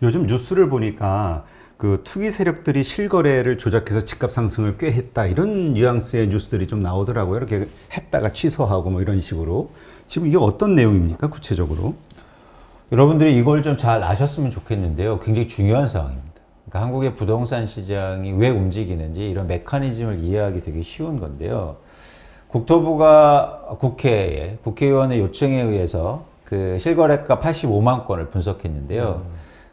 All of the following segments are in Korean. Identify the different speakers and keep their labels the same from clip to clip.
Speaker 1: 요즘 뉴스를 보니까 그 투기 세력들이 실거래를 조작해서 집값 상승을 꽤 했다 이런 뉘앙스의 뉴스들이 좀 나오더라고요. 이렇게 했다가 취소하고 뭐 이런 식으로. 지금 이게 어떤 내용입니까 구체적으로?
Speaker 2: 여러분들이 이걸 좀 잘 아셨으면 좋겠는데요. 굉장히 중요한 상황입니다. 그러니까 한국의 부동산 시장이 왜 움직이는지 이런 메커니즘을 이해하기 되게 쉬운 건데요. 국토부가 국회의원의 요청에 의해서 그 실거래가 85만 건을 분석했는데요.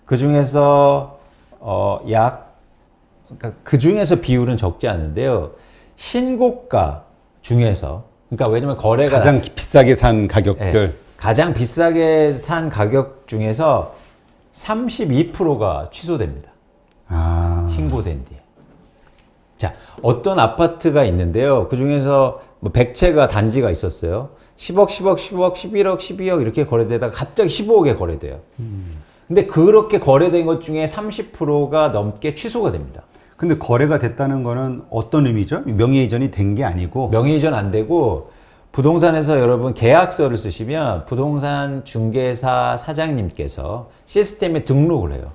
Speaker 2: 그 중에서 그러니까 그 중에서 비율은 적지 않은데요. 신고가 중에서, 그러니까 왜냐면 거래가
Speaker 1: 가장 비싸게 산 가격들.
Speaker 2: 네, 가장 비싸게 산 가격 중에서 32%가 취소됩니다. 신고된 뒤에. 자, 어떤 아파트가 있는데요. 그 중에서 뭐 100채가 단지가 있었어요. 10억, 10억, 10억, 11억, 12억 이렇게 거래되다가 갑자기 15억에 거래돼요. 근데 그렇게 거래된 것 중에 30%가 넘게 취소가 됩니다.
Speaker 1: 근데 거래가 됐다는 거는 어떤 의미죠? 명예이전이 된 게 아니고.
Speaker 2: 명의이전 안 되고 부동산에서 여러분 계약서를 쓰시면 부동산 중개사 사장님께서 시스템에 등록을 해요.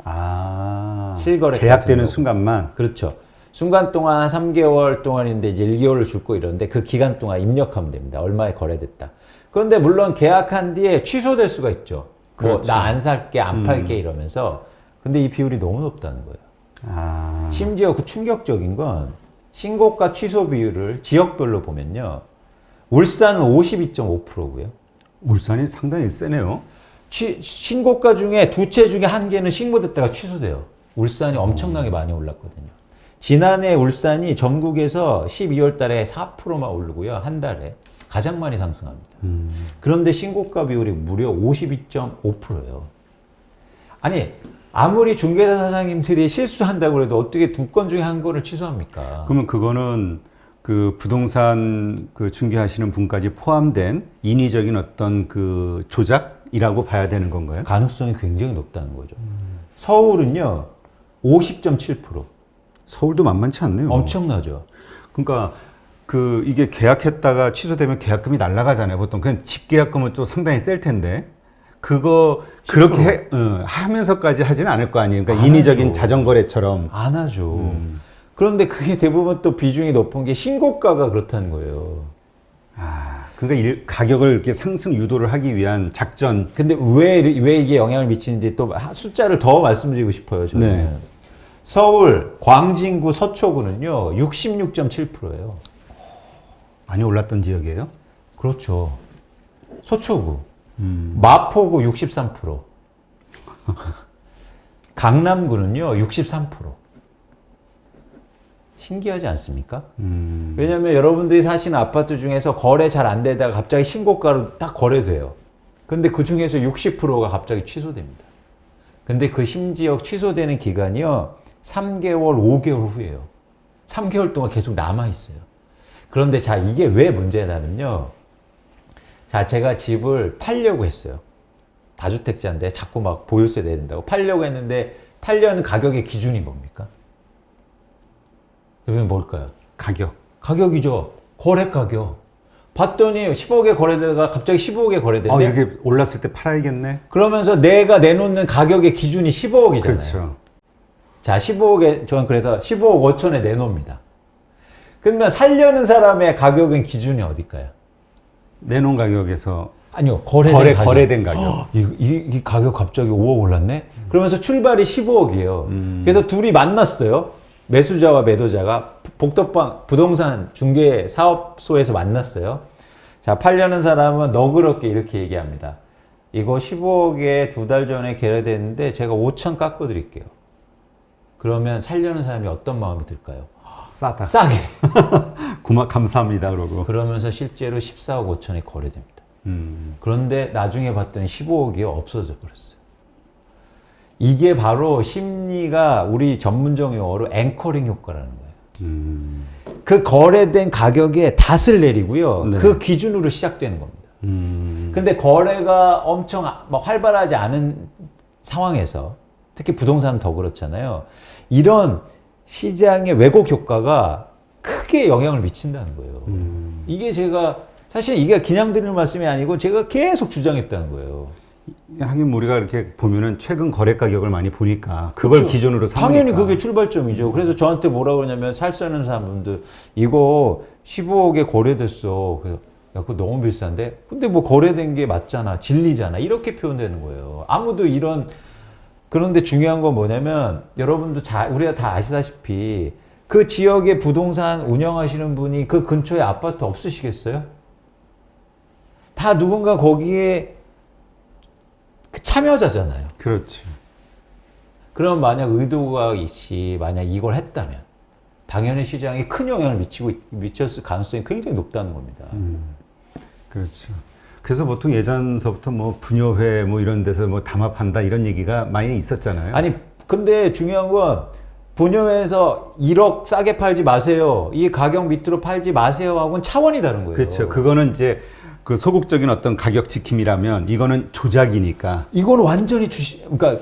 Speaker 2: 실거래
Speaker 1: 계약되는
Speaker 2: 등록.
Speaker 1: 순간만.
Speaker 2: 그렇죠. 순간 동안 한 3개월 동안인데 이제 1개월을 줄 거 이러는데 그 기간 동안 입력하면 됩니다. 얼마에 거래됐다. 그런데 물론 계약한 뒤에 취소될 수가 있죠. 뭐
Speaker 1: 그렇죠.
Speaker 2: 나 안 살게, 안 팔게 이러면서. 근데 이 비율이 너무 높다는 거예요. 심지어 그 충격적인 건 신고가 취소 비율을 지역별로 보면요. 울산은 52.5%고요.
Speaker 1: 울산이 상당히 세네요.
Speaker 2: 신고가 중에 두 채 중에 한 개는 신고됐다가 취소돼요. 울산이 엄청나게 많이 올랐거든요. 지난해 울산이 전국에서 12월 달에 4%만 오르고요. 한 달에. 가장 많이 상승합니다. 그런데 신고가 비율이 무려 52.5%예요. 아니, 아무리 중개사 사장님들이 실수한다고 해도 어떻게 두 건 중에 한 건을 취소합니까?
Speaker 1: 그러면 그거는 그 부동산 그 중개하시는 분까지 포함된 인위적인 어떤 그 조작이라고 봐야 되는 건가요?
Speaker 2: 가능성이 굉장히 높다는 거죠. 서울은요, 50.7%.
Speaker 1: 서울도 만만치 않네요.
Speaker 2: 엄청나죠.
Speaker 1: 그러니까 그 이게 계약했다가 취소되면 계약금이 날아가잖아요. 보통 그냥 집 계약금은 또 상당히 셀 텐데 그거
Speaker 2: 10%.
Speaker 1: 그렇게 하면서까지 하지는 않을 거 아니에요. 그러니까
Speaker 2: 안
Speaker 1: 인위적인
Speaker 2: 하죠.
Speaker 1: 자전거래처럼.
Speaker 2: 안 하죠. 그런데 그게 대부분 또 비중이 높은 게 신고가가 그렇다는 거예요.
Speaker 1: 그러니까 가격을 이렇게 상승 유도를 하기 위한 작전.
Speaker 2: 근데 왜 이게 영향을 미치는지 또 숫자를 더 말씀드리고 싶어요. 저는.
Speaker 1: 네.
Speaker 2: 서울, 광진구, 서초구는요, 66.7%예요.
Speaker 1: 많이 올랐던 지역이에요?
Speaker 2: 그렇죠. 서초구. 마포구 63%. 강남구는요, 63%. 신기하지 않습니까? 왜냐면 여러분들이 사시는 아파트 중에서 거래 잘 안 되다가 갑자기 신고가로 딱 거래돼요. 근데 그 중에서 60%가 갑자기 취소됩니다. 근데 그 심지어 취소되는 기간이요, 3개월, 5개월 후예요. 3개월 동안 계속 남아있어요. 그런데 자, 이게 왜 문제냐면요. 자, 제가 집을 팔려고 했어요. 다주택자인데 자꾸 막 보유세 내야 된다고 팔려고 했는데 팔려는 가격의 기준이 뭡니까? 여러분 뭘까요? 가격이죠. 거래 가격. 봤더니 10억에 거래되다가 갑자기 15억에 거래되는데
Speaker 1: 이렇게 올랐을 때 팔아야겠네.
Speaker 2: 그러면서 내가 내놓는 가격의 기준이 15억이잖아요.
Speaker 1: 그렇죠.
Speaker 2: 자, 15억에 저는 그래서 15억 5천에 내놓습니다. 그러면 살려는 사람의 가격은 기준이 어딜까요?
Speaker 1: 내놓은 가격에서
Speaker 2: 아니요, 거래된
Speaker 1: 거래된 가격.
Speaker 2: 이 가격 갑자기 5억 올랐네? 그러면서 출발이 15억이에요. 그래서 둘이 만났어요. 매수자와 매도자가 복덕방 부동산 중개 사업소에서 만났어요. 자, 팔려는 사람은 너그럽게 이렇게 얘기합니다. 이거 15억에 2달 전에 계약됐는데 제가 5천 깎아 드릴게요. 그러면 살려는 사람이 어떤 마음이 들까요?
Speaker 1: 싸다.
Speaker 2: 싸게.
Speaker 1: 감사합니다. 그러고.
Speaker 2: 그러면서 실제로 14억 5천에 거래됩니다. 그런데 나중에 봤더니 15억이 없어져 버렸어요. 이게 바로 심리가 우리 전문적 용어로 앵커링 효과라는 거예요. 그 거래된 가격에 닷을 내리고요.
Speaker 1: 네.
Speaker 2: 그 기준으로 시작되는 겁니다. 근데 거래가 엄청 막 활발하지 않은 상황에서 특히 부동산은 더 그렇잖아요. 이런 시장의 왜곡 효과가 크게 영향을 미친다는 거예요. 이게 제가 사실 이게 그냥 드리는 말씀이 아니고 제가 계속 주장했다는 거예요.
Speaker 1: 하긴 우리가 이렇게 보면은 최근 거래 가격을 많이 보니까 그걸
Speaker 2: 그렇죠.
Speaker 1: 기준으로 삼으니까.
Speaker 2: 당연히 그게 출발점이죠. 그래서 저한테 뭐라고 그러냐면 살 사는 사람분들 이거 15억에 거래됐어. 그래서 야, 그거 너무 비싼데? 근데 뭐 거래된 게 맞잖아. 진리잖아. 이렇게 표현되는 거예요. 아무도 이런 그런데 중요한 건 뭐냐면 여러분도 우리가 다 아시다시피 그 지역의 부동산 운영하시는 분이 그 근처에 아파트 없으시겠어요? 다 누군가 거기에 그 참여자잖아요.
Speaker 1: 그렇지.
Speaker 2: 그럼 만약 의도가 있이 만약 이걸 했다면 당연히 시장에 큰 영향을 미쳤을 가능성이 굉장히 높다는 겁니다.
Speaker 1: 그렇죠. 그래서 보통 예전서부터 뭐 분여회 뭐 이런 데서 뭐 담합한다 이런 얘기가 많이 있었잖아요.
Speaker 2: 아니 근데 중요한 건 분여회에서 1억 싸게 팔지 마세요. 이 가격 밑으로 팔지 마세요 하고는 차원이 다른 거예요.
Speaker 1: 그렇죠. 그거는 이제 그 소극적인 어떤 가격 지킴이라면 이거는 조작이니까.
Speaker 2: 이건 완전히 그러니까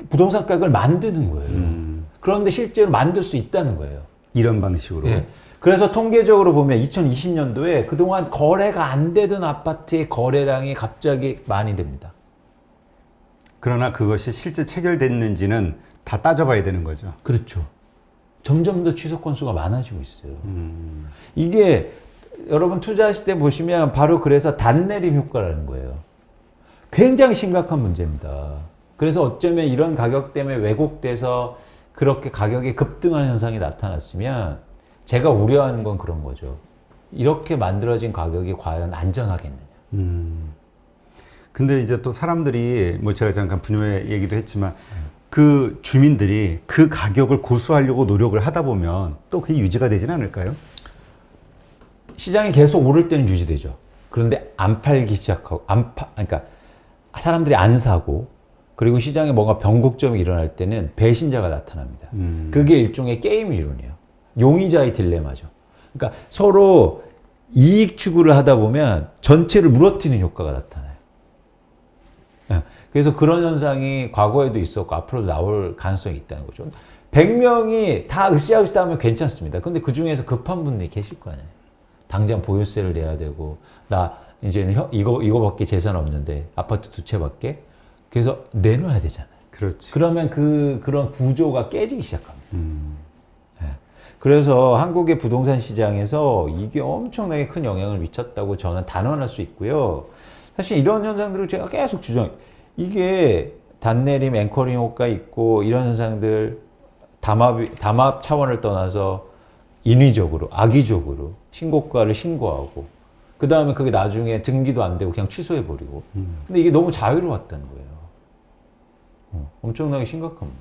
Speaker 2: 부동산 가격을 만드는 거예요. 그런데 실제로 만들 수 있다는 거예요.
Speaker 1: 이런 방식으로.
Speaker 2: 예. 그래서 통계적으로 보면 2020년도에 그동안 거래가 안 되던 아파트의 거래량이 갑자기 많이 됩니다.
Speaker 1: 그러나 그것이 실제 체결됐는지는 다 따져봐야 되는 거죠.
Speaker 2: 그렇죠. 점점 더 취소 건수가 많아지고 있어요. 이게 여러분 투자하실 때 보시면 바로 그래서 단내림 효과라는 거예요. 굉장히 심각한 문제입니다. 그래서 어쩌면 이런 가격 때문에 왜곡돼서 그렇게 가격이 급등하는 현상이 나타났으면 제가 우려하는 건 그런 거죠. 이렇게 만들어진 가격이 과연 안전하겠느냐.
Speaker 1: 근데 이제 또 사람들이 뭐 제가 잠깐 분여회 얘기도 했지만 그 주민들이 그 가격을 고수하려고 노력을 하다 보면 또 그게 유지가 되지는 않을까요?
Speaker 2: 시장이 계속 오를 때는 유지되죠. 그런데 안 팔기 시작하고 그러니까 사람들이 안 사고 그리고 시장에 뭔가 변곡점이 일어날 때는 배신자가 나타납니다. 그게 일종의 게임 이론이에요. 용의자의 딜레마죠. 그러니까 서로 이익 추구를 하다 보면 전체를 무너뜨리는 효과가 나타나요. 예. 그래서 그런 현상이 과거에도 있었고 앞으로도 나올 가능성이 있다는 거죠. 100명이 다 으쌰으쌰 하면 괜찮습니다. 근데 그 중에서 급한 분들이 계실 거 아니에요. 당장 보유세를 내야 되고 나 이제는 이거밖에 재산 없는데 아파트 2채밖에 그래서 내놔야 되잖아요.
Speaker 1: 그렇지.
Speaker 2: 그러면 그런 구조가 깨지기 시작합니다. 예. 그래서 한국의 부동산 시장에서 이게 엄청나게 큰 영향을 미쳤다고 저는 단언할 수 있고요. 사실 이런 현상들을 제가 계속 이게 단내림, 앵커링 효과 있고 이런 현상들 담합 차원을 떠나서 인위적으로, 악의적으로 신고가를 신고하고 그 다음에 그게 나중에 등기도 안 되고 그냥 취소해버리고 근데 이게 너무 자유로웠다는 거예요. 엄청나게 심각한 문제.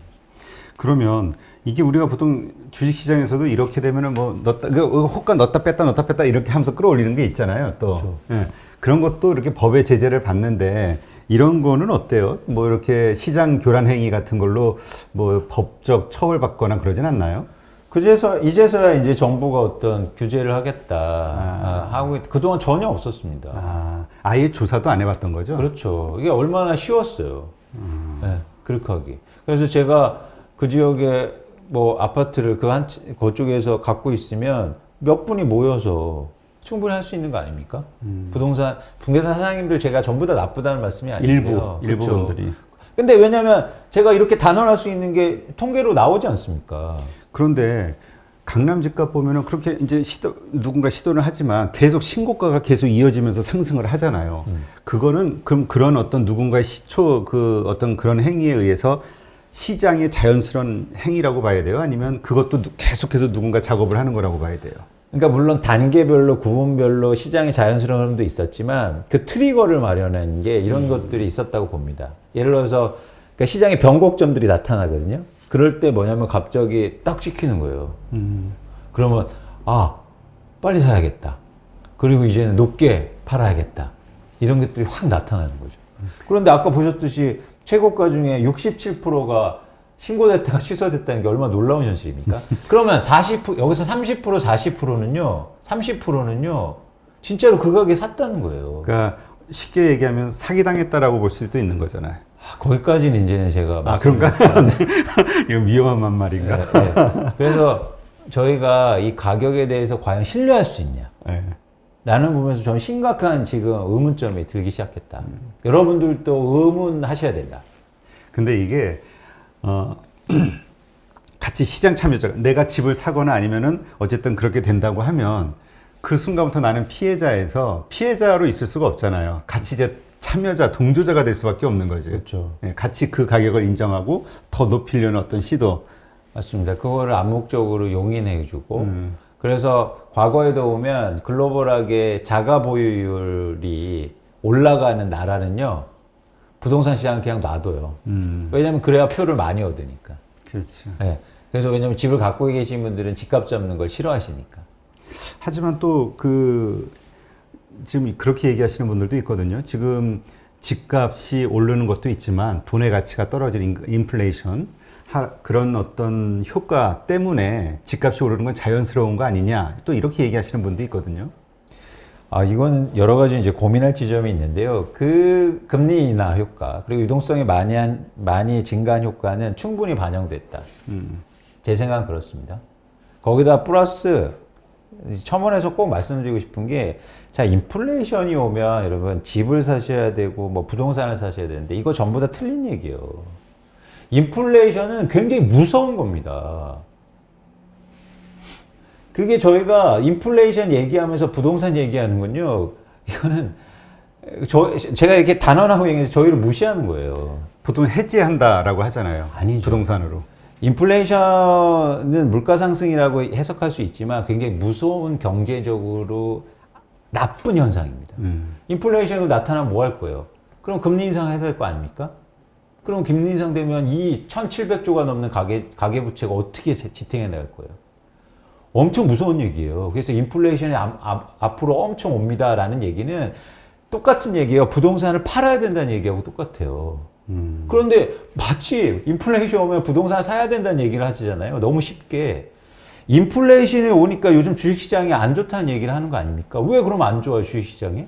Speaker 1: 그러면 이게 우리가 보통 주식시장에서도 이렇게 되면은 뭐 호가 넣었다 뺐다 이렇게 하면서 끌어올리는 게 있잖아요. 또
Speaker 2: 그렇죠.
Speaker 1: 예. 그런 것도 이렇게 법의 제재를 받는데 이런 거는 어때요? 뭐 이렇게 시장 교란 행위 같은 걸로 뭐 법적 처벌받거나 그러진 않나요?
Speaker 2: 이제서야 이제 정부가 어떤 규제를 하겠다 하고 그동안 전혀 없었습니다.
Speaker 1: 아예 조사도 안 해봤던 거죠?
Speaker 2: 그렇죠. 이게 얼마나 쉬웠어요. 네, 그렇게 하기. 그래서 제가 그 지역에 뭐 아파트를 그쪽에서 갖고 있으면 몇 분이 모여서 충분히 할 수 있는 거 아닙니까? 부동산 사장님들 제가 전부 다 나쁘다는 말씀이 아니고요.
Speaker 1: 일부
Speaker 2: 그렇죠.
Speaker 1: 분들이.
Speaker 2: 근데 왜냐면 제가 이렇게 단언할 수 있는 게 통계로 나오지 않습니까?
Speaker 1: 그런데 강남 집값 보면은 그렇게 이제 누군가 시도를 하지만 계속 신고가가 계속 이어지면서 상승을 하잖아요. 그거는 그런 어떤 누군가의 어떤 그런 행위에 의해서 시장의 자연스러운 행위라고 봐야 돼요? 아니면 그것도 계속해서 누군가 작업을 하는 거라고 봐야 돼요?
Speaker 2: 그러니까 물론 단계별로 구분별로 시장의 자연스러운 흐름도 있었지만 그 트리거를 마련한 게 이런 것들이 있었다고 봅니다. 예를 들어서 그러니까 시장의 변곡점들이 나타나거든요. 그럴 때 뭐냐면 갑자기 딱 찍히는 거예요. 그러면 빨리 사야겠다. 그리고 이제는 높게 팔아야겠다. 이런 것들이 확 나타나는 거죠. 그런데 아까 보셨듯이 최고가 중에 67%가 신고됐다가 취소됐다는 게 얼마나 놀라운 현실입니까? 그러면 여기서 30%, 30%는요, 진짜로 그 가격에 샀다는 거예요.
Speaker 1: 그러니까 쉽게 얘기하면 사기당했다라고 볼 수도 있는 거잖아요.
Speaker 2: 거기까지는 이제는 제가
Speaker 1: 그런가? 이거 위험한 말인가?
Speaker 2: 네. 그래서 저희가 이 가격에 대해서 과연 신뢰할 수 있냐?
Speaker 1: 네.
Speaker 2: 라는 부분에서 저는 심각한 지금 의문점이 들기 시작했다. 여러분들도 의문하셔야 된다.
Speaker 1: 근데 이게 같이 시장 참여자가 내가 집을 사거나 아니면은 어쨌든 그렇게 된다고 하면 그 순간부터 나는 피해자로 있을 수가 없잖아요. 같이 이제 참여자, 동조자가 될 수밖에 없는 거지.
Speaker 2: 그렇죠.
Speaker 1: 예, 같이 그 가격을 인정하고 더 높이려는 어떤 시도.
Speaker 2: 맞습니다. 그거를 암묵적으로 용인해주고 그래서 과거에도 보면 글로벌하게 자가 보유율이 올라가는 나라는요 부동산 시장을 그냥 놔둬요. 왜냐면 그래야 표를 많이 얻으니까.
Speaker 1: 그렇죠.
Speaker 2: 네. 그래서 왜냐면 집을 갖고 계신 분들은 집값 잡는 걸 싫어하시니까.
Speaker 1: 하지만 또 지금 그렇게 얘기하시는 분들도 있거든요. 지금 집값이 오르는 것도 있지만 돈의 가치가 떨어지는 인플레이션 그런 어떤 효과 때문에 집값이 오르는 건 자연스러운 거 아니냐 또 이렇게 얘기하시는 분도 있거든요.
Speaker 2: 이거는 여러 가지 이제 고민할 지점이 있는데요. 그 금리 인하 효과 그리고 유동성이 많이 증가한 효과는 충분히 반영됐다. 제 생각은 그렇습니다. 거기다 플러스 첨언에서 꼭 말씀드리고 싶은 게, 자, 인플레이션이 오면 여러분 집을 사셔야 되고 뭐 부동산을 사셔야 되는데 이거 전부 다 틀린 얘기예요. 인플레이션은 굉장히 무서운 겁니다. 그게 저희가 인플레이션 얘기하면서 부동산 얘기하는 건요, 이거는 제가 이렇게 단언하고 얘기해서 저희를 무시하는 거예요.
Speaker 1: 보통 해지한다라고 하잖아요.
Speaker 2: 아니죠.
Speaker 1: 부동산으로.
Speaker 2: 인플레이션은 물가 상승이라고 해석할 수 있지만 굉장히 무서운 경제적으로 나쁜 현상입니다. 인플레이션이 나타나면 뭐 할 거예요? 그럼 금리 인상해야 될 거 아닙니까? 그럼 금리 인상되면 이 1,700조가 넘는 가계부채가 어떻게 지탱해 나갈 거예요? 엄청 무서운 얘기예요. 그래서 인플레이션이 앞으로 엄청 옵니다라는 얘기는 똑같은 얘기예요. 부동산을 팔아야 된다는 얘기하고 똑같아요. 그런데 마치 인플레이션 오면 부동산 사야 된다는 얘기를 하시잖아요. 너무 쉽게. 인플레이션이 오니까 요즘 주식시장이 안 좋다는 얘기를 하는 거 아닙니까? 왜 그럼 안 좋아요, 주식시장이?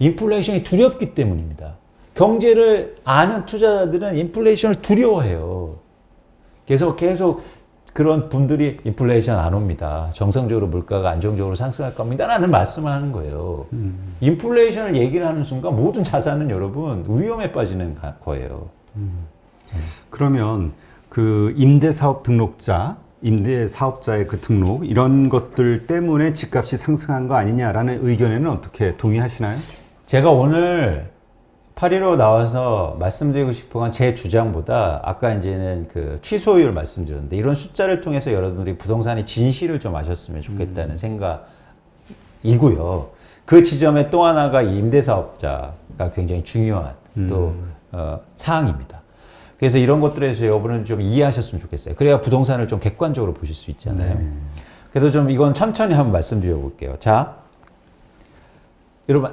Speaker 2: 인플레이션이 두렵기 때문입니다. 경제를 아는 투자자들은 인플레이션을 두려워해요. 계속 그런 분들이 인플레이션 안 옵니다. 정상적으로 물가가 안정적으로 상승할 겁니다. 라는 말씀을 하는 거예요. 인플레이션을 얘기를 하는 순간 모든 자산은 여러분 위험에 빠지는 거예요.
Speaker 1: 그러면 그 임대사업 등록자, 임대사업자의 그 등록 이런 것들 때문에 집값이 상승한 거 아니냐라는 의견에는 어떻게 동의하시나요?
Speaker 2: 제가 오늘 8.15 나와서 말씀드리고 싶은 건 제 주장보다 아까 이제는 그 취소율 말씀드렸는데 이런 숫자를 통해서 여러분들이 부동산의 진실을 좀 아셨으면 좋겠다는 생각이고요. 그 지점에 또 하나가 임대사업자가 굉장히 중요한 또 사항입니다. 그래서 이런 것들에 대해서 여러분은 좀 이해하셨으면 좋겠어요. 그래야 부동산을 좀 객관적으로 보실 수 있잖아요. 네. 그래서 좀 이건 천천히 한번 말씀드려 볼게요. 자, 여러분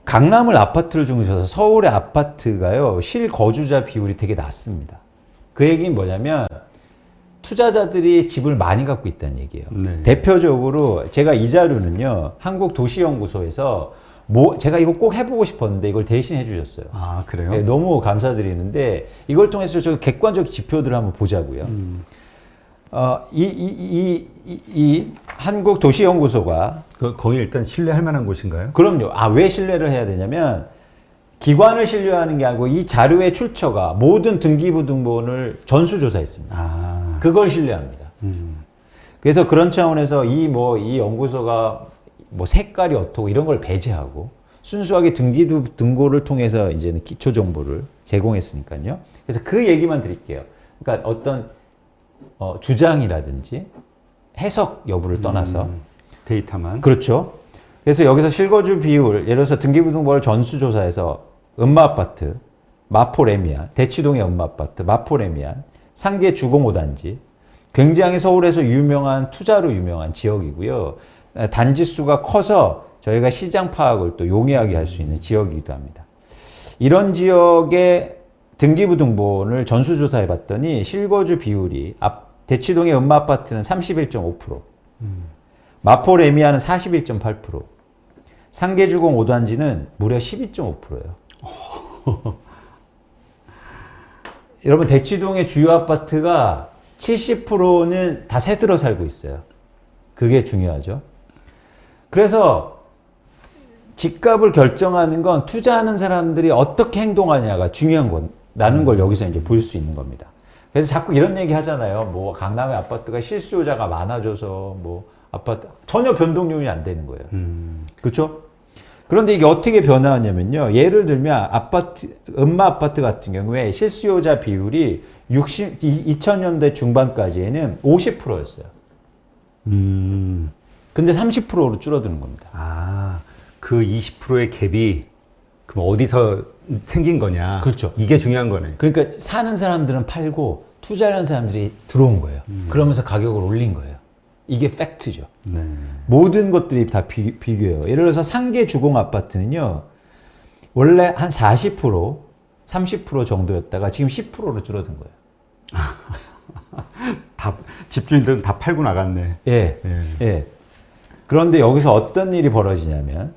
Speaker 2: 강남을 아파트를 중에서 서울의 아파트가요, 실거주자 비율이 되게 낮습니다. 그 얘기는 뭐냐면, 투자자들이 집을 많이 갖고 있다는 얘기예요. 네. 대표적으로, 제가 이 자료는요, 한국도시연구소에서, 제가 이거 꼭 해보고 싶었는데, 이걸 대신 해주셨어요.
Speaker 1: 아, 그래요?
Speaker 2: 네, 너무 감사드리는데, 이걸 통해서 저 객관적 지표들을 한번 보자고요. 이 한국도시연구소가
Speaker 1: 거기 일단 신뢰할 만한 곳인가요?
Speaker 2: 그럼요. 왜 신뢰를 해야 되냐면 기관을 신뢰하는 게 아니고 이 자료의 출처가 모든 등기부등본을 전수조사했습니다. 그걸 신뢰합니다. 그래서 그런 차원에서 이 연구소가 색깔이 어떻고 이런 걸 배제하고 순수하게 등기부등본을 통해서 이제는 기초 정보를 제공했으니까요. 그래서 그 얘기만 드릴게요. 그러니까 어떤 주장이라든지 해석 여부를 떠나서
Speaker 1: 데이터만.
Speaker 2: 그렇죠. 그래서 여기서 실거주 비율, 예를 들어서 등기부등본을 전수조사해서 음마아파트, 마포레미안, 대치동의 음마아파트, 마포레미안, 상계 주공 5단지, 굉장히 서울에서 투자로 유명한 지역이고요. 단지 수가 커서 저희가 시장 파악을 또 용이하게 할 수 있는 지역이기도 합니다. 이런 지역의 등기부등본을 전수조사해 봤더니 실거주 비율이 대치동의 음마아파트는 31.5%, 마포레미안은 41.8%, 상계주공 5단지는 무려 12.5%예요. 여러분, 대치동의 주요 아파트가 70%는 다 새 들어 살고 있어요. 그게 중요하죠. 그래서 집값을 결정하는 건 투자하는 사람들이 어떻게 행동하냐가 중요한 거라는 걸 여기서 이제 볼 수 있는 겁니다. 그래서 자꾸 이런 얘기 하잖아요. 뭐 강남의 아파트가 실수요자가 많아져서 뭐 아파트 전혀 변동률이 안 되는 거예요. 그렇죠? 그런데 이게 어떻게 변화하냐면요. 예를 들면 음마 아파트 같은 경우에 실수요자 비율이 2000년대 중반까지에는 50%였어요. 근데 30%로 줄어드는 겁니다.
Speaker 1: 아, 그 20%의 갭이 그럼 어디서 생긴 거냐?
Speaker 2: 그렇죠.
Speaker 1: 이게 중요한 거네.
Speaker 2: 그러니까 사는 사람들은 팔고 투자하는 사람들이 들어온 거예요. 그러면서 가격을 올린 거예요. 이게 팩트죠.
Speaker 1: 네.
Speaker 2: 모든 것들이 다 비교해요. 예를 들어서 상계 주공 아파트는요. 원래 한 40%, 30% 정도였다가 지금 10%로 줄어든 거예요.
Speaker 1: 다 집주인들은 다 팔고 나갔네.
Speaker 2: 예.
Speaker 1: 예.
Speaker 2: 예. 그런데 여기서 어떤 일이 벌어지냐면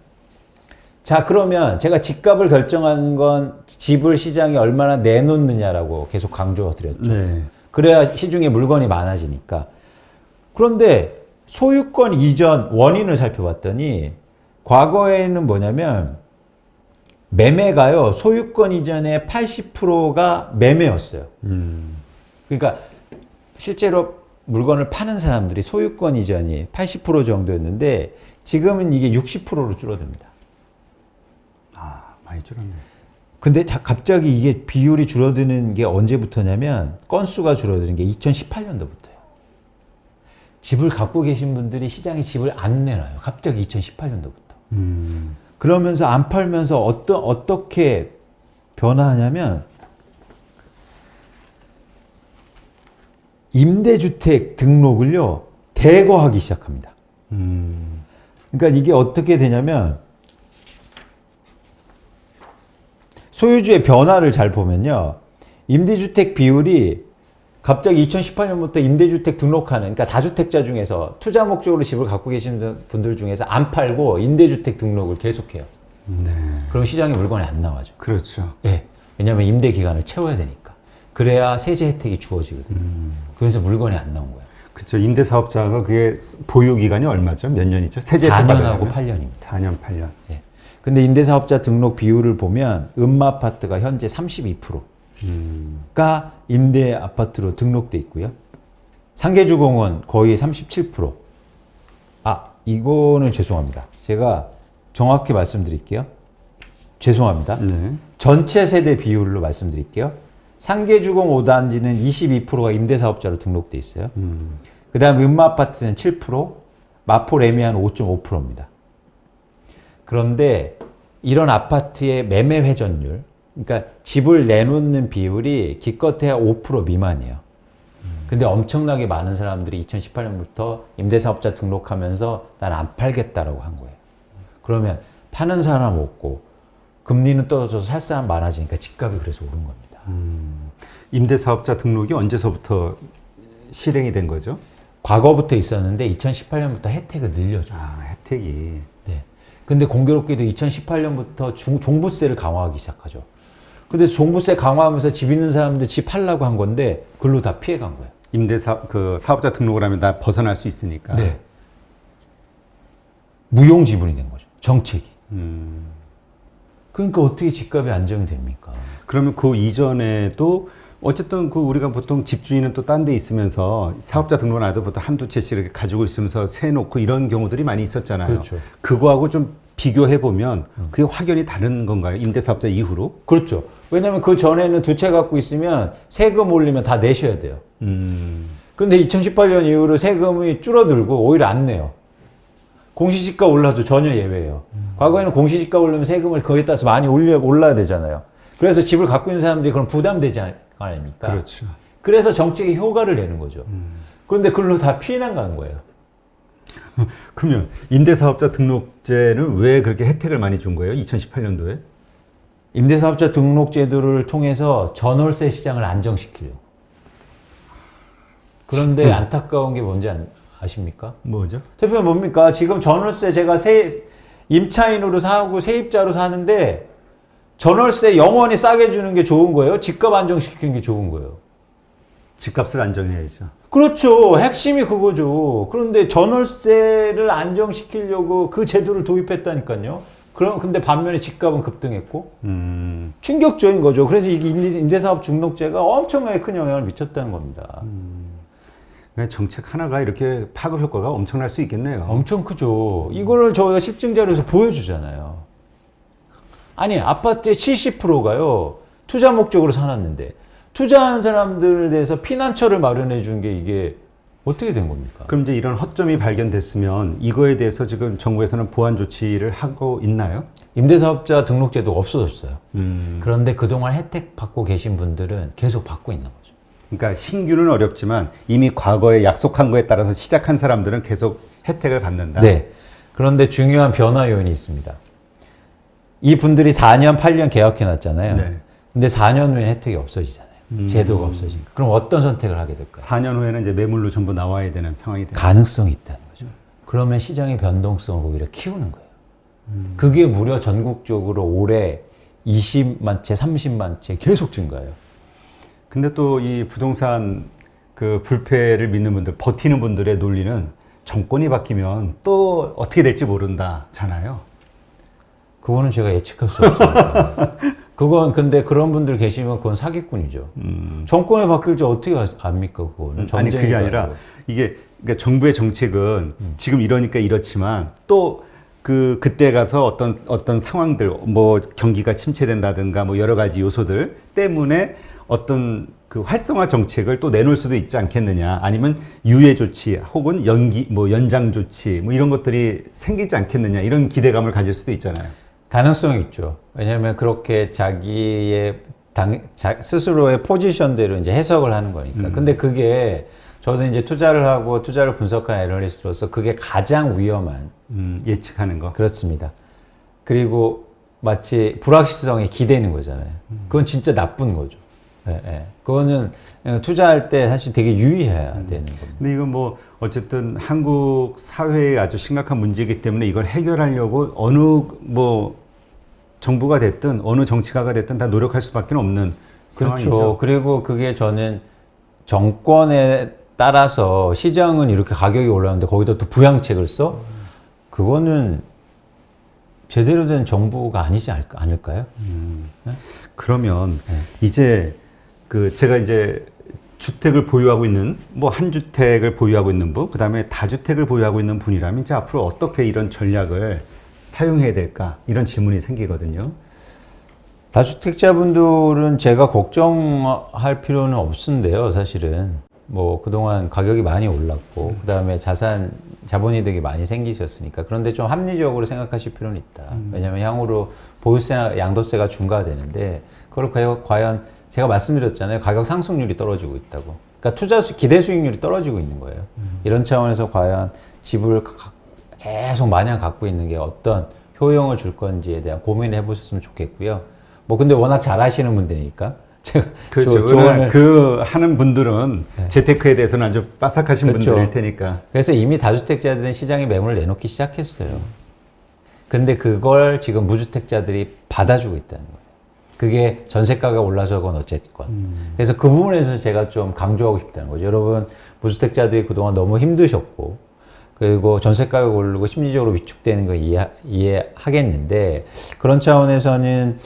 Speaker 2: 자, 그러면 제가 집값을 결정하는 건 집을 시장에 얼마나 내놓느냐라고 계속 강조드렸죠.
Speaker 1: 네.
Speaker 2: 그래야 시중에 물건이 많아지니까. 그런데 소유권 이전 원인을 살펴봤더니 과거에는 뭐냐면 매매가요. 소유권 이전의 80%가 매매였어요. 그러니까 실제로 물건을 파는 사람들이 소유권 이전이 80% 정도였는데 지금은 이게 60%로 줄어듭니다.
Speaker 1: 아, 많이 줄었네.
Speaker 2: 근데 갑자기 이게 비율이 줄어드는 게 언제부터냐면 건수가 줄어드는 게 2018년도부터예요. 집을 갖고 계신 분들이 시장에 집을 안 내놔요. 갑자기 2018년도부터. 그러면서 안 팔면서 어떻게 변화하냐면 임대주택 등록을요 대거하기 시작합니다. 그러니까 이게 어떻게 되냐면 소유주의 변화를 잘 보면요. 임대주택 비율이 갑자기 2018년부터 임대주택 등록하는, 그러니까 다주택자 중에서 투자 목적으로 집을 갖고 계시는 분들 중에서 안 팔고 임대주택 등록을 계속해요.
Speaker 1: 네.
Speaker 2: 그럼 시장에 물건이 안 나와죠.
Speaker 1: 그렇죠.
Speaker 2: 예. 왜냐하면 임대 기간을 채워야 되니까. 그래야 세제 혜택이 주어지거든요. 그래서 물건이 안 나온 거예요.
Speaker 1: 그렇죠. 임대사업자가 그게 보유 기간이 얼마죠? 몇 년이죠? 세제
Speaker 2: 4년하고 8년입니다.
Speaker 1: 4년, 8년.
Speaker 2: 예. 근데 임대사업자 등록 비율을 보면 음마 아파트가 현재 32%가 임대 아파트로 등록돼 있고요. 상계주공은 거의 37%. 아, 이거는 죄송합니다. 제가 정확히 말씀드릴게요. 죄송합니다.
Speaker 1: 네.
Speaker 2: 전체 세대 비율로 말씀드릴게요. 상계주공 5단지는 22%가 임대사업자로 등록돼 있어요. 그 다음 음마 아파트는 7%, 마포 레미안 5.5%입니다. 그런데 이런 아파트의 매매 회전율, 그러니까 집을 내놓는 비율이 기껏해야 5% 미만이에요. 근데 엄청나게 많은 사람들이 2018년부터 임대사업자 등록하면서 난 안 팔겠다라고 한 거예요. 그러면 파는 사람 없고 금리는 떨어져서 살 사람 많아지니까 집값이 그래서 오른 겁니다.
Speaker 1: 임대사업자 등록이 언제서부터 실행이 된 거죠?
Speaker 2: 과거부터 있었는데 2018년부터 혜택을 늘려줘요.
Speaker 1: 아, 혜택이.
Speaker 2: 네. 근데 공교롭게도 2018년부터 종부세를 강화하기 시작하죠. 근데 종부세 강화하면서 집 있는 사람들 집 팔려고 한 건데 글로 다 피해 간 거예요.
Speaker 1: 사업자 등록을 하면 다 벗어날 수 있으니까.
Speaker 2: 네. 무용 지분이 된 거죠. 정책이. 그러니까 어떻게 집값이 안정이 됩니까?
Speaker 1: 그러면 그 이전에도 어쨌든 그 우리가 보통 집주인은 또 딴 데 있으면서 사업자 등록을 안 해도 보통 한두 채씩 이렇게 가지고 있으면서 세 놓고 이런 경우들이 많이 있었잖아요.
Speaker 2: 그렇죠.
Speaker 1: 그거하고 좀 비교해 보면 그게 확연히 다른 건가요? 임대사업자 이후로?
Speaker 2: 그렇죠. 왜냐면 그 전에는 두 채 갖고 있으면 세금 올리면 다 내셔야 돼요. 근데 2018년 이후로 세금이 줄어들고 오히려 안 내요. 공시지가 올라도 전혀 예외예요. 과거에는 공시지가 오르면 세금을 거기에 따라서 많이 올라야 되잖아요. 그래서 집을 갖고 있는 사람들이 그럼 부담되지 않습니까?
Speaker 1: 그렇죠.
Speaker 2: 그래서 정책의 효과를 내는 거죠. 그런데 그걸로 다 피해난 간 거예요.
Speaker 1: 그러면 임대사업자 등록제는 왜 그렇게 혜택을 많이 준 거예요? 2018년도에?
Speaker 2: 임대사업자 등록 제도를 통해서 전월세 시장을 안정시키려고. 그런데 안타까운 게 뭔지 아십니까?
Speaker 1: 뭐죠?
Speaker 2: 대표님 뭡니까? 지금 전월세 제가 임차인으로 사고 세입자로 사는데 전월세 영원히 싸게 주는 게 좋은 거예요? 집값 안정시키는 게 좋은 거예요?
Speaker 1: 집값을 안정해야죠.
Speaker 2: 그렇죠. 핵심이 그거죠. 그런데 전월세를 안정시키려고 그 제도를 도입했다니까요. 근데 반면에 집값은 급등했고 충격적인 거죠. 그래서 이게 임대사업 중독제가 엄청나게 큰 영향을 미쳤다는 겁니다.
Speaker 1: 그러니까 정책 하나가 이렇게 파급 효과가 엄청날 수 있겠네요.
Speaker 2: 엄청 크죠. 이거를 저희가 실증 자료에서 보여주잖아요. 아니 아파트의 70%가요 투자 목적으로 사놨는데 투자한 사람들에 대해서 피난처를 마련해 준 게 이게 어떻게 된 겁니까?
Speaker 1: 그럼 이제 이런 허점이 발견됐으면 이거에 대해서 지금 정부에서는 보완 조치를 하고 있나요?
Speaker 2: 임대사업자 등록제도가 없어졌어요. 그런데 그동안 혜택 받고 계신 분들은 계속 받고 있는 거죠.
Speaker 1: 그러니까 신규는 어렵지만 이미 과거에 약속한 거에 따라서 시작한 사람들은 계속 혜택을 받는다.
Speaker 2: 네. 그런데 중요한 변화 요인이 있습니다. 이 분들이 4년, 8년 계약해 놨잖아요.
Speaker 1: 네.
Speaker 2: 근데 4년 후에 혜택이 없어지잖아요. 제도가 없어지니까. 그럼 어떤 선택을 하게 될까요?
Speaker 1: 4년 후에는 이제 매물로 전부 나와야 되는 상황이 됩니다.
Speaker 2: 가능성이 있다는 거죠. 그러면 시장의 변동성을 오히려 키우는 거예요. 그게 무려 전국적으로 올해 20만 채, 30만 채 계속 증가해요.
Speaker 1: 근데 또 이 부동산 그 불패를 믿는 분들, 버티는 분들의 논리는 정권이 바뀌면 또 어떻게 될지 모른다잖아요.
Speaker 2: 그거는 제가 예측할 수 없습니다. 그건 근데 그런 분들 계시면 그건 사기꾼이죠. 정권이 바뀔 때 어떻게 압니까 그거는?
Speaker 1: 아니 그게 아니라
Speaker 2: 아니고.
Speaker 1: 이게 그러니까 정부의 정책은 지금 이러니까 이렇지만 또 그때 가서 어떤 상황들 뭐 경기가 침체된다든가 뭐 여러 가지 요소들 때문에 어떤 그 활성화 정책을 또 내놓을 수도 있지 않겠느냐, 아니면 유예 조치 혹은 연장 조치 뭐 이런 것들이 생기지 않겠느냐, 이런 기대감을 가질 수도 있잖아요.
Speaker 2: 가능성이 있죠. 왜냐하면 그렇게 자기의 스스로의 포지션대로 이제 해석을 하는 거니까. 근데 그게 저도 이제 투자를 하고 투자를 분석한 애널리스트로서 그게 가장 위험한
Speaker 1: 예측하는 거.
Speaker 2: 그렇습니다. 그리고 마치 불확실성에 기대는 거잖아요. 그건 진짜 나쁜 거죠. 예, 예. 그거는 투자할 때 사실 되게 유의해야 되는 겁니다.
Speaker 1: 근데 이건 뭐 어쨌든 한국 사회의 아주 심각한 문제이기 때문에 이걸 해결하려고 어느 뭐 정부가 됐든 어느 정치가가 됐든 다 노력할 수밖에 없는 상황이죠.
Speaker 2: 그렇죠. 그리고 그게 저는 정권에 따라서 시장은 이렇게 가격이 올랐는데 거기다 또 부양책을 써? 그거는 제대로 된 정부가 아니지 않을까요? 네?
Speaker 1: 그러면
Speaker 2: 네.
Speaker 1: 이제 제가 이제 주택을 보유하고 있는 뭐 한 주택을 보유하고 있는 분, 그다음에 다주택을 보유하고 있는 분이라면 이제 앞으로 어떻게 이런 전략을 사용해야 될까, 이런 질문이 생기거든요.
Speaker 2: 다주택자분들은 제가 걱정할 필요는 없는데요, 사실은. 뭐 그동안 가격이 많이 올랐고 그다음에 자본이득이 많이 생기셨으니까. 그런데 좀 합리적으로 생각하실 필요는 있다. 왜냐하면 향후로 보유세나 양도세가 중과되는데 그걸 과연 제가 말씀드렸잖아요. 가격 상승률이 떨어지고 있다고. 그러니까 기대 수익률이 떨어지고 있는 거예요. 이런 차원에서 과연 집을 계속 마냥 갖고 있는 게 어떤 효용을 줄 건지에 대한 고민을 해보셨으면 좋겠고요. 뭐 근데 워낙 잘 하시는 분들이니까 제가
Speaker 1: 그렇죠. 하는 분들은
Speaker 2: 네.
Speaker 1: 재테크에 대해서는 아주 빠삭하신
Speaker 2: 그렇죠.
Speaker 1: 분들일 테니까.
Speaker 2: 그래서 이미 다주택자들은 시장에 매물을 내놓기 시작했어요. 근데 그걸 지금 무주택자들이 받아주고 있다는 거예요. 그게 전세가가 올라서건 어쨌건. 그래서 그 부분에서 제가 좀 강조하고 싶다는 거죠. 여러분, 무주택자들이 그동안 너무 힘드셨고, 그리고 전세가가 오르고 심리적으로 위축되는 거 이해하겠는데, 그런 차원에서는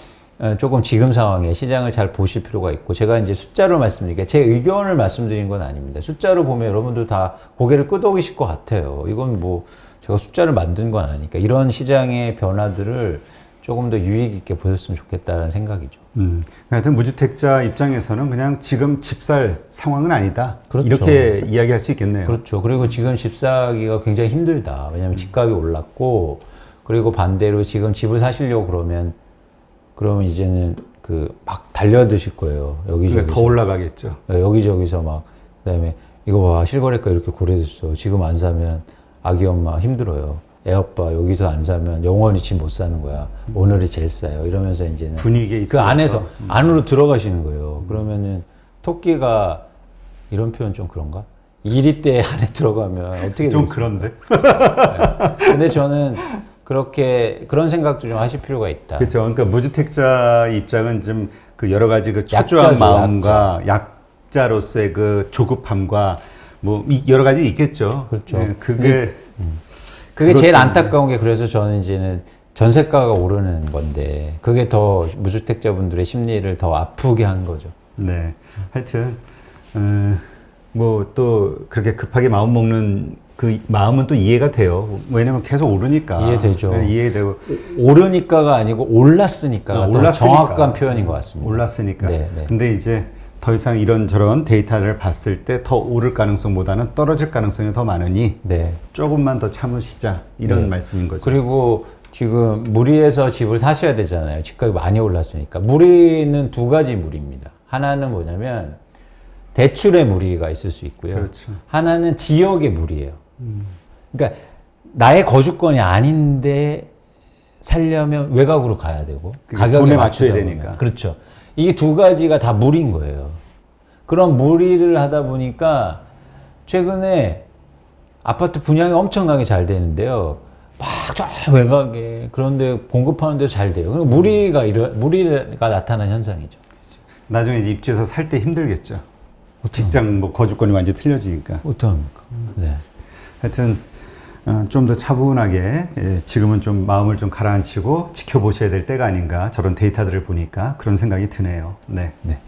Speaker 2: 조금 지금 상황에 시장을 잘 보실 필요가 있고, 제가 이제 숫자로 말씀드리니까 제 의견을 말씀드린 건 아닙니다. 숫자로 보면 여러분들 다 고개를 끄덕이실 것 같아요. 이건 뭐 제가 숫자를 만든 건 아니니까. 이런 시장의 변화들을 조금 더 유익 있게 보셨으면 좋겠다는 생각이죠.
Speaker 1: 하여튼 무주택자 입장에서는 그냥 지금 집 살 상황은 아니다.
Speaker 2: 그렇죠.
Speaker 1: 이렇게 이야기할 수 있겠네요.
Speaker 2: 그렇죠. 그리고 지금 집 사기가 굉장히 힘들다. 왜냐하면 집값이 올랐고, 그리고 반대로 지금 집을 사시려고 그러면 이제는 막 달려드실 거예요. 여기저기.
Speaker 1: 그러니까 더 올라가겠죠.
Speaker 2: 여기저기서 막, 그다음에 이거 봐, 실거래가 이렇게 고려됐어. 지금 안 사면 아기 엄마 힘들어요. 애 아빠 여기서 안 사면 영원히 집 못 사는 거야. 오늘이 제일 싸요. 이러면서 이제는
Speaker 1: 분위기에
Speaker 2: 그 안에서 안으로 들어가시는 거예요. 그러면은 토끼가 이런 표현 좀 그런가? 이리때 안에 들어가면 어떻게
Speaker 1: 좀
Speaker 2: 되겠습니까?
Speaker 1: 그런데.
Speaker 2: 네. 근데 저는 그런 생각도 좀 하실 필요가 있다.
Speaker 1: 그렇죠. 그러니까 무주택자 입장은 좀 여러 가지 초조한
Speaker 2: 약자죠,
Speaker 1: 마음과 입주자로서의 그 조급함과 뭐 여러 가지 있겠죠.
Speaker 2: 그렇죠.
Speaker 1: 네, 그게
Speaker 2: 그게
Speaker 1: 그것
Speaker 2: 제일
Speaker 1: 때문에.
Speaker 2: 안타까운 게 그래서 저는 이제는 전세가가 오르는 건데 그게 더 무주택자분들의 심리를 더 아프게 한 거죠.
Speaker 1: 네. 하여튼 뭐 또 그렇게 급하게 마음 먹는 그 마음은 또 이해가 돼요. 왜냐면 계속 오르니까.
Speaker 2: 이해되죠.
Speaker 1: 네, 이해되고
Speaker 2: 오르니까가 아니고 올랐으니까가 더 정확한 표현인 것 같습니다.
Speaker 1: 올랐으니까.
Speaker 2: 네, 네.
Speaker 1: 근데 이제 더 이상 이런저런 데이터를 봤을 때 더 오를 가능성보다는 떨어질 가능성이 더 많으니
Speaker 2: 네.
Speaker 1: 조금만 더 참으시자 이런
Speaker 2: 네.
Speaker 1: 말씀인 거죠.
Speaker 2: 그리고 지금 무리해서 집을 사셔야 되잖아요. 집값이 많이 올랐으니까. 무리는 두 가지 무리입니다. 하나는 뭐냐면 대출의 무리가 있을 수 있고요.
Speaker 1: 그렇죠.
Speaker 2: 하나는 지역의 무리예요. 그러니까 나의 거주권이 아닌데 살려면 외곽으로 가야 되고 가격에
Speaker 1: 돈에
Speaker 2: 맞추다
Speaker 1: 맞춰야
Speaker 2: 보면.
Speaker 1: 되니까.
Speaker 2: 그렇죠. 이게 두 가지가 다 무리인 거예요. 그런 무리를 하다 보니까 최근에 아파트 분양이 엄청나게 잘 되는데요. 막 저 외곽에 그런데 공급하는 데도 잘 돼요. 그리고 무리가 나타난 현상이죠.
Speaker 1: 나중에 이제 입주해서 살 때 힘들겠죠. 직장 뭐 거주권이 완전히 틀려지니까.
Speaker 2: 어떡합니까? 네.
Speaker 1: 하여튼 좀 더 차분하게 지금은 좀 마음을 좀 가라앉히고 지켜보셔야 될 때가 아닌가 저런 데이터들을 보니까 그런 생각이 드네요. 네.
Speaker 2: 네.